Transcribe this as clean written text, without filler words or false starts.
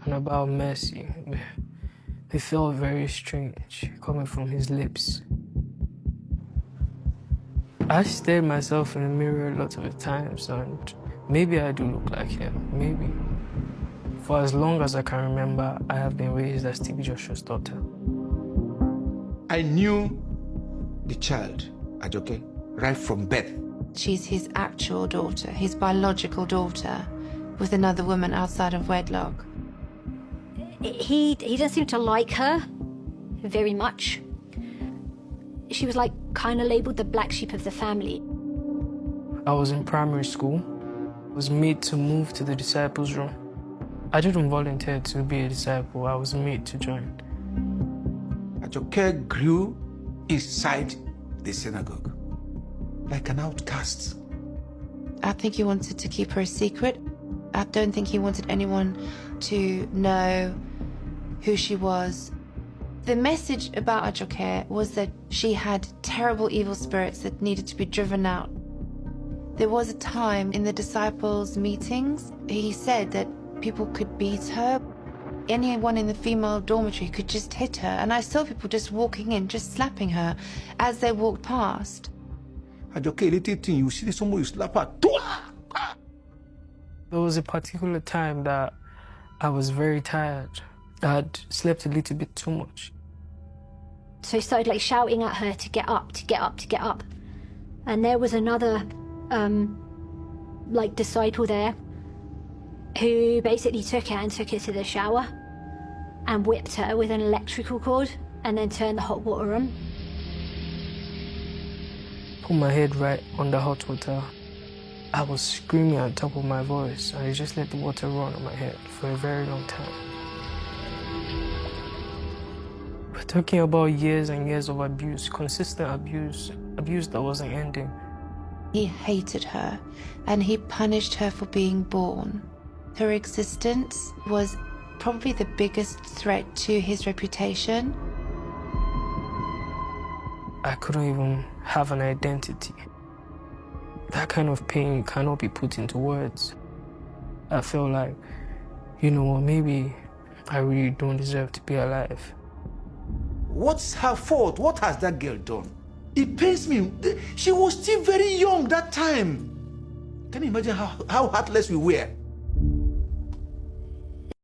and about mercy. It felt very strange coming from his lips. I stared myself in the mirror a lot of the times, and maybe I do look like him, maybe. For as long as I can remember, I have been raised as TB Joshua's daughter. I knew the child, Ajoke, right from birth. She's his actual daughter, his biological daughter, with another woman outside of wedlock. He doesn't seem to like her very much. She was like kind of labeled the black sheep of the family. I was in primary school. I was made to move to the disciples' room. I didn't volunteer to be a disciple. I was made to join. Ajoke grew inside the synagogue, like an outcast. I think he wanted to keep her a secret. I don't think he wanted anyone to know who she was. The message about Ajoke was that she had terrible evil spirits that needed to be driven out. There was a time in the disciples' meetings, he said that people could beat her. Anyone in the female dormitory could just hit her, and I saw people just walking in, just slapping her as they walked past. Ajoke, little thing, you see someone, you slap her. There was a particular time that I was very tired. I had slept a little bit too much. So he started like shouting at her to get up, to get up, to get up. And there was another like disciple there who basically took her and took her to the shower and whipped her with an electrical cord and then turned the hot water on. Put my head right on the hot water. I was screaming at the top of my voice. I just let the water run on my head for a very long time. We're talking about years and years of abuse, consistent abuse, abuse that wasn't ending. He hated her, and he punished her for being born. Her existence was probably the biggest threat to his reputation. I couldn't even have an identity. That kind of pain cannot be put into words. I felt like, you know what, maybe I really don't deserve to be alive. What's her fault? What has that girl done? It pains me. She was still very young that time. Can you imagine how heartless we were?